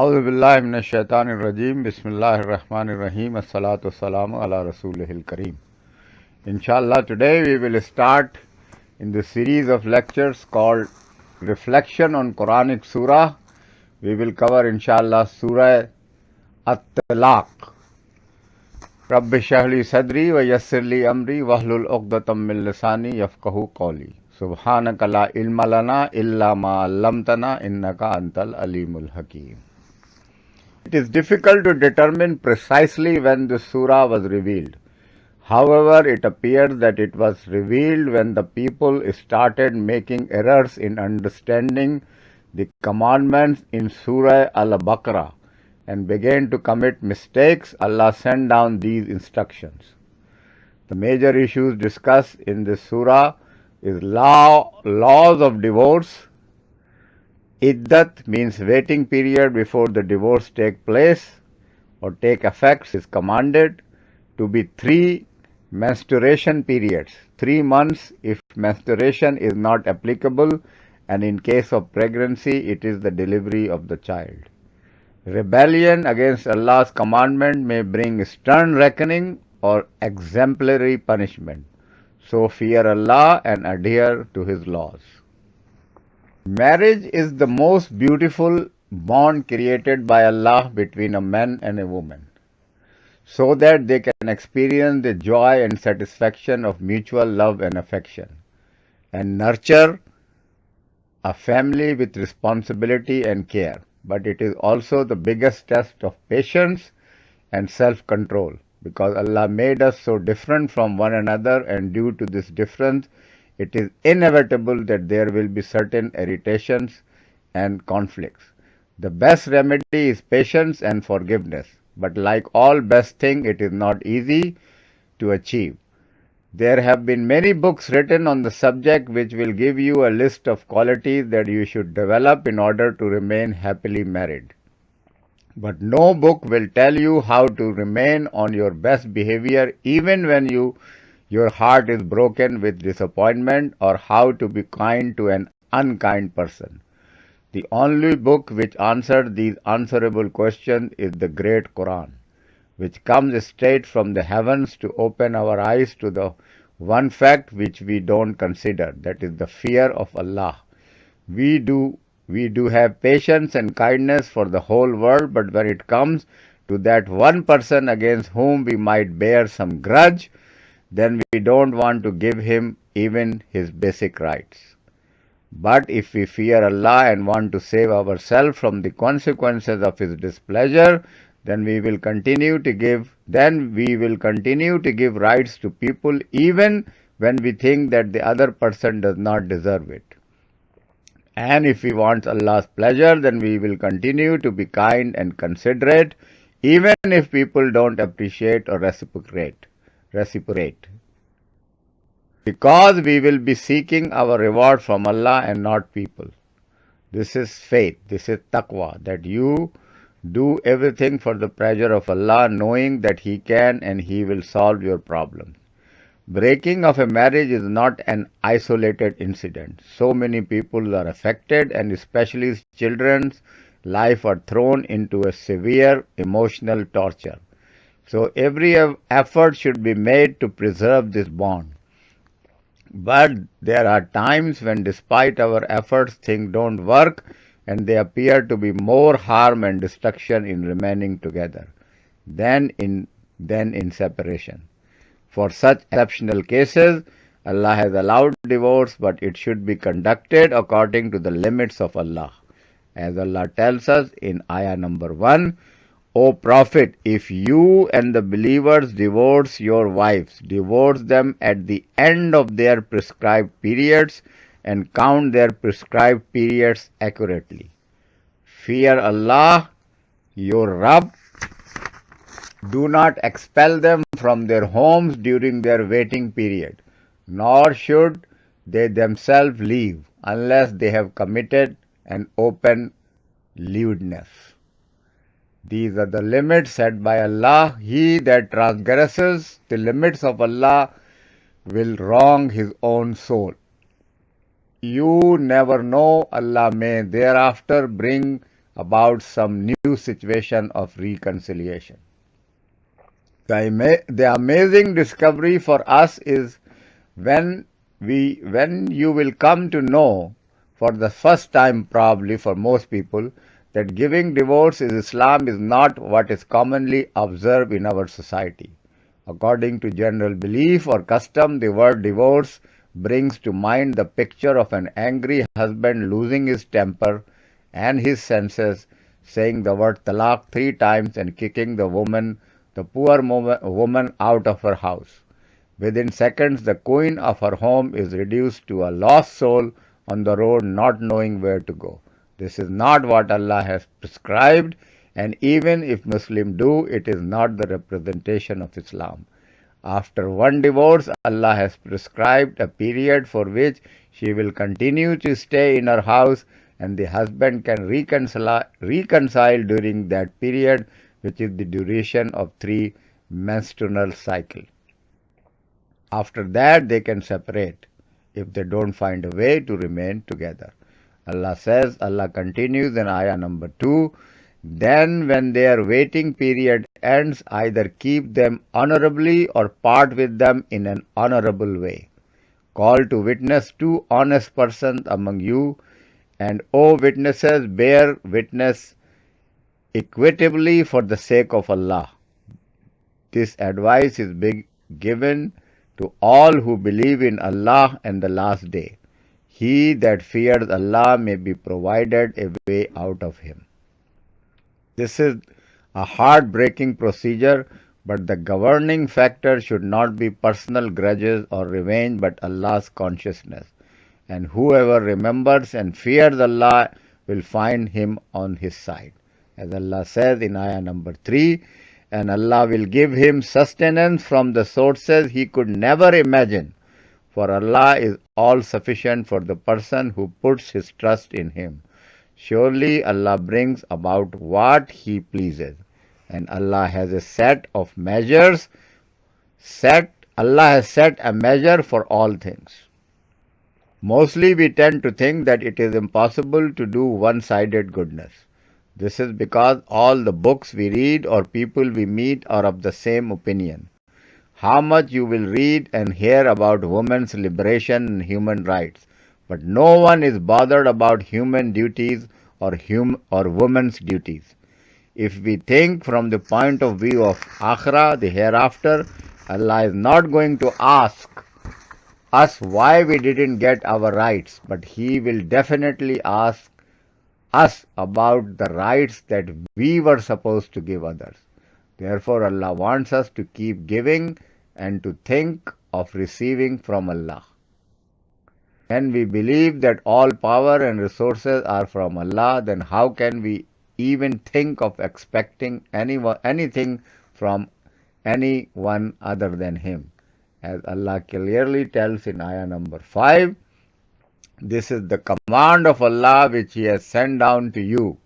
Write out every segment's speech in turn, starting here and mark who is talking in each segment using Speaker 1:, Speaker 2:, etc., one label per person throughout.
Speaker 1: Auzubillahiminash-shaytanir-rajim. Bismillahir-rahmanir-rahim. As-salatu was-salamu ala Rasulihil Kareem. Inshallah, today we will start in the series of lectures called Reflection on Quranic Surah. We will cover, inshallah, Surah At-Talaq. Rabbi shrah li sadri wa yassir li amri wahlul uqdatam min lisani yafqahu qawli. Subhanaka la ilma lana illa ma 'allamtana innaka antal alimul hakim. It is difficult to determine precisely when the surah was revealed. However, it appears that it was revealed when the people started making errors in understanding the commandments in Surah Al-Baqarah and began to commit mistakes. Allah sent down these instructions. The major issues discussed in this surah is laws of divorce. Iddat means waiting period before the divorce take place or take effect is commanded to be 3 menstruation periods, 3 months if menstruation is not applicable, and in case of pregnancy it is the delivery of the child. Rebellion against Allah's commandment may bring stern reckoning or exemplary punishment. So fear Allah and adhere to His laws. Marriage is the most beautiful bond created by Allah between a man and a woman, so that they can experience the joy and satisfaction of mutual love and affection, and nurture a family with responsibility and care. But it is also the biggest test of patience and self-control, because Allah made us so different from one another, and due to this difference, it is inevitable that there will be certain irritations and conflicts. The best remedy is patience and forgiveness, but like all best things, it is not easy to achieve. There have been many books written on the subject which will give you a list of qualities that you should develop in order to remain happily married. But no book will tell you how to remain on your best behavior even when your heart is broken with disappointment, or how to be kind to an unkind person. The only book which answers these answerable questions is the great Quran, which comes straight from the heavens to open our eyes to the one fact which we don't consider, that is the fear of Allah. We do have patience and kindness for the whole world, but when it comes to that one person against whom we might bear some grudge, then we don't want to give him even his basic rights. But if we fear Allah and want to save ourselves from the consequences of His displeasure, then we will continue to give rights to people even when we think that the other person does not deserve it. And if we want Allah's pleasure, then we will continue to be kind and considerate even if people don't appreciate or reciprocate. Because we will be seeking our reward from Allah and not people. This is faith, this is taqwa, that you do everything for the pleasure of Allah, knowing that He can and He will solve your problems. Breaking of a marriage is not an isolated incident. So many people are affected, and especially children's life are thrown into a severe emotional torture. So every effort should be made to preserve this bond. But there are times when, despite our efforts, things don't work, and they appear to be more harm and destruction in remaining together than in separation. For such exceptional cases, Allah has allowed divorce, but it should be conducted according to the limits of Allah. As Allah tells us in ayah number 1, O Prophet, if you and the believers divorce your wives, divorce them at the end of their prescribed periods and count their prescribed periods accurately. Fear Allah, your Rabb. Do not expel them from their homes during their waiting period, nor should they themselves leave unless they have committed an open lewdness. These are the limits set by Allah. He that transgresses the limits of Allah will wrong his own soul. You never know, Allah may thereafter bring about some new situation of reconciliation. The amazing discovery for us is when when you will come to know for the first time, probably for most people, that giving divorce in Islam is not what is commonly observed in our society. According to general belief or custom, the word divorce brings to mind the picture of an angry husband losing his temper and his senses, saying the word talaq 3 times and kicking the poor woman out of her house. Within seconds, the queen of her home is reduced to a lost soul on the road, not knowing where to go. This is not what Allah has prescribed, and even if Muslims do, it is not the representation of Islam. After one divorce, Allah has prescribed a period for which she will continue to stay in her house, and the husband can reconcile during that period, which is the duration of 3 menstrual cycles. After that, they can separate if they don't find a way to remain together. Allah continues in ayah number 2, then when their waiting period ends, either keep them honorably or part with them in an honorable way. Call to witness 2 honest persons among you, and O witnesses, bear witness equitably for the sake of Allah. This advice is given to all who believe in Allah and the last day. He that fears Allah may be provided a way out of him. This is a heartbreaking procedure, but the governing factor should not be personal grudges or revenge, but Allah's consciousness. And whoever remembers and fears Allah will find him on his side. As Allah says in ayah number 3, and Allah will give him sustenance from the sources he could never imagine, for Allah is all sufficient for the person who puts his trust in him. Surely Allah brings about what he pleases, and Allah has a set of measures. Allah has set a measure for all things. Mostly we tend to think that it is impossible to do one-sided goodness. This is because all the books we read or people we meet are of the same opinion. How much you will read and hear about women's liberation and human rights, but no one is bothered about human duties or women's duties. If we think from the point of view of Akhirah, the hereafter, Allah is not going to ask us why we didn't get our rights, but He will definitely ask us about the rights that we were supposed to give others. Therefore, Allah wants us to keep giving and to think of receiving from Allah. When we believe that all power and resources are from Allah, then how can we even think of expecting anything from anyone other than Him? As Allah clearly tells in ayah number 5, this is the command of Allah which He has sent down to you.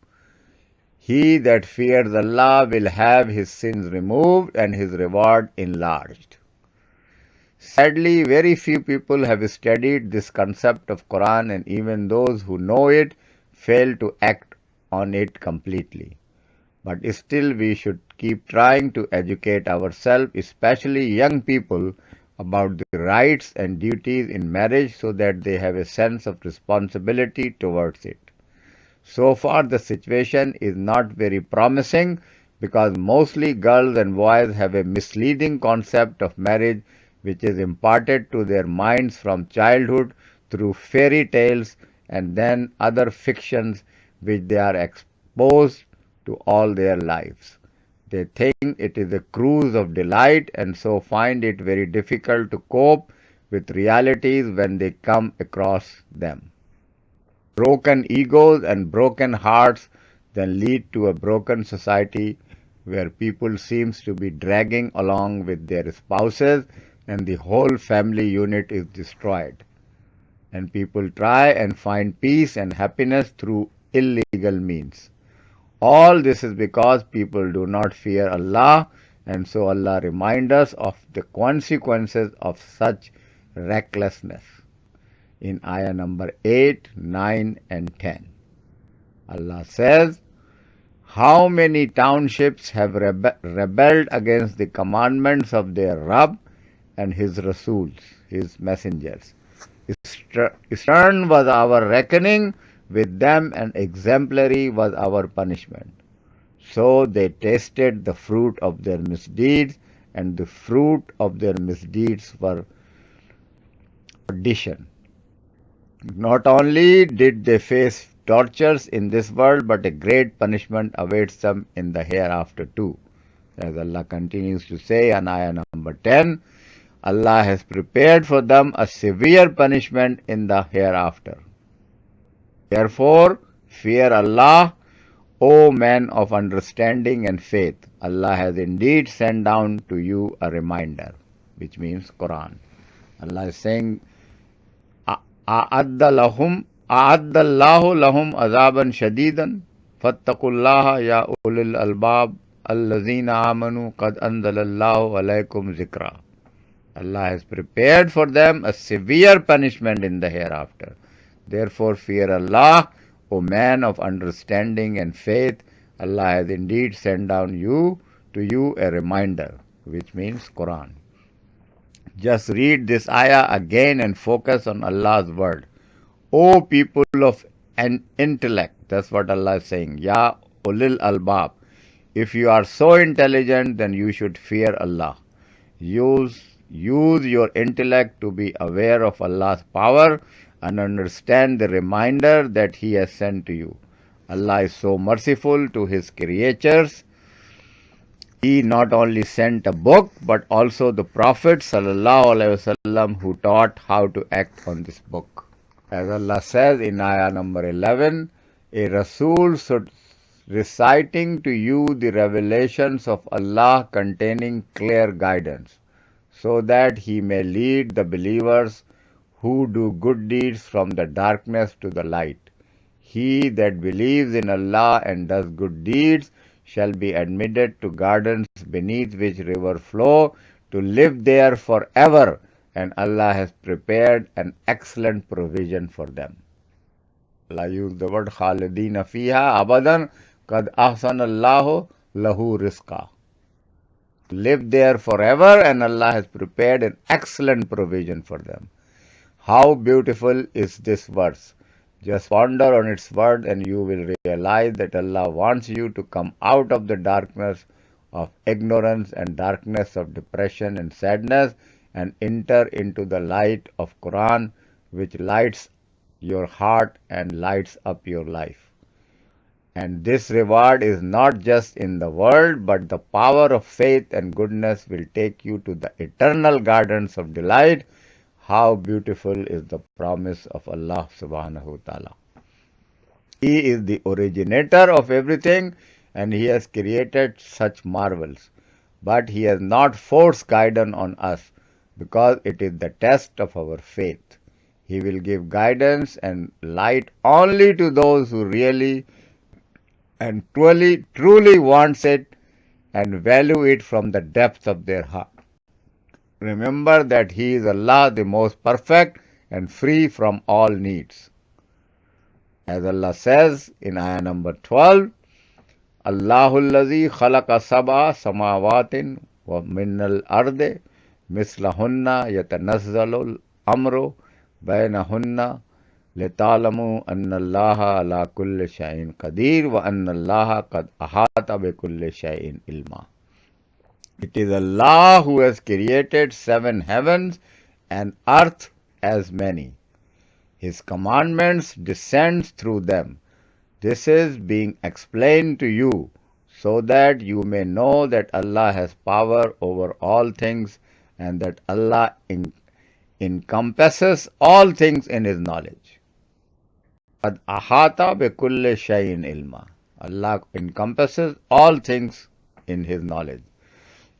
Speaker 1: He that fears Allah will have his sins removed and his reward enlarged. Sadly, very few people have studied this concept of Quran, and even those who know it fail to act on it completely. But still we should keep trying to educate ourselves, especially young people, about the rights and duties in marriage so that they have a sense of responsibility towards it. So far the situation is not very promising because mostly girls and boys have a misleading concept of marriage which is imparted to their minds from childhood through fairy tales and then other fictions which they are exposed to all their lives. They think it is a cruise of delight and so find it very difficult to cope with realities when they come across them. Broken egos and broken hearts then lead to a broken society where people seems to be dragging along with their spouses and the whole family unit is destroyed. And people try and find peace and happiness through illegal means. All this is because people do not fear Allah, and so Allah reminds us of the consequences of such recklessness in ayah number 8, 9 and 10. Allah says, How many townships have rebelled against the commandments of their Rabb and his Rasuls, his messengers. Stern was our reckoning with them, and exemplary was our punishment. So they tasted the fruit of their misdeeds, and the fruit of their misdeeds were perdition. Not only did they face tortures in this world, but a great punishment awaits them in the hereafter too. As Allah continues to say in ayah number 10, Allah has prepared for them a severe punishment in the hereafter. Therefore, fear Allah, O men of understanding and faith. Allah has indeed sent down to you a reminder, which means Quran. Allah is saying, أَعَدَّ اللَّهُ لَهُمْ عَذَابًا شَدِيدًا فَاتَّقُوا اللَّهَ يَا أُولِي الْأَلْبَابِ الَّذِينَ آمَنُوا قَدْ أَنزَلَ اللَّهُ عَلَيْكُمْ ذِكْرًا. Allah has prepared for them a severe punishment in the hereafter. Therefore fear Allah, O man of understanding and faith. Allah has indeed sent down to you a reminder, which means Quran. Just read this ayah again and focus on Allah's word. O people of an intellect, that's what Allah is saying. Ya ulil albab. If you are so intelligent, then you should fear Allah. Use your intellect to be aware of Allah's power and understand the reminder that He has sent to you. Allah is so merciful to His creatures. He not only sent a book, but also the Prophet ﷺ who taught how to act on this book. As Allah says in ayah number 11, a Rasul should reciting to you the revelations of Allah containing clear guidance, so that he may lead the believers who do good deeds from the darkness to the light. He that believes in Allah and does good deeds shall be admitted to gardens beneath which rivers flow, to live there forever, and Allah has prepared an excellent provision for them. Allah used the word khalidina fiha abadan qad ahsana Allahu lahu rizqa. Live there forever, and Allah has prepared an excellent provision for them. How beautiful is this verse! Just ponder on its word and you will realize that Allah wants you to come out of the darkness of ignorance and darkness of depression and sadness and enter into the light of Quran, which lights your heart and lights up your life. And this reward is not just in the world, but the power of faith and goodness will take you to the eternal gardens of delight. How beautiful is the promise of Allah subhanahu wa ta'ala. He is the originator of everything and He has created such marvels. But He has not forced guidance on us because it is the test of our faith. He will give guidance and light only to those who really and truly wants it and value it from the depths of their heart. Remember that He is Allah, the most perfect and free from all needs. As Allah says in ayah number 12, Allahul Lazi khalaqa sab'a samawatin wa minnal arde mislahunna yatanazzalul amru bainahunna لِتَعْلَمُوا أَنَّ اللَّهَ عَلَى كُلِّ شَيْءٍ قَدِيرٌ وَأَنَّ اللَّهَ قَدْ أَحَاطَ بِكُلِّ شَيْءٍ عِلْمًا. It is Allah who has created 7 heavens and earth as many. His commandments descend through them. This is being explained to you so that you may know that Allah has power over all things and that Allah encompasses all things in His knowledge. قَدْ أَحَاطَ بِكُلِّ شَيْءٍ عِلْمًا. Allah encompasses all things in His knowledge.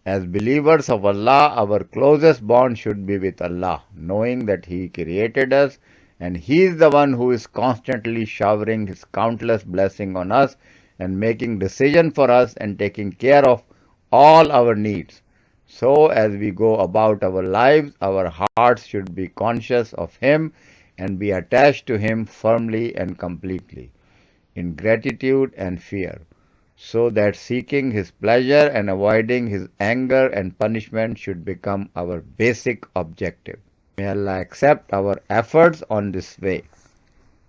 Speaker 1: As believers of Allah, our closest bond should be with Allah, knowing that He created us and He is the one who is constantly showering His countless blessings on us and making decisions for us and taking care of all our needs. So as we go about our lives, our hearts should be conscious of Him and be attached to Him firmly and completely, in gratitude and fear. so that seeking His pleasure and avoiding His anger and punishment should become our basic objective. May Allah accept our efforts on this way.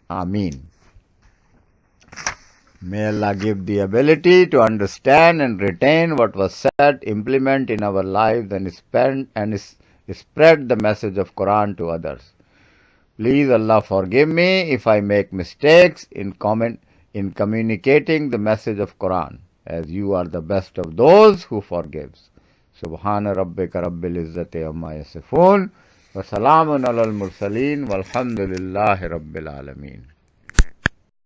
Speaker 1: Ameen. May Allah give the ability to understand and retain what was said, implement in our lives, and spread the message of Quran to others. Please Allah forgive me if I make mistakes in communicating the message of Quran, as you are the best of those who forgives. Subhana rabbika rabbil izzati amma yasifun wa salamun alal mursaleen walhamdulillahi rabbil alameen.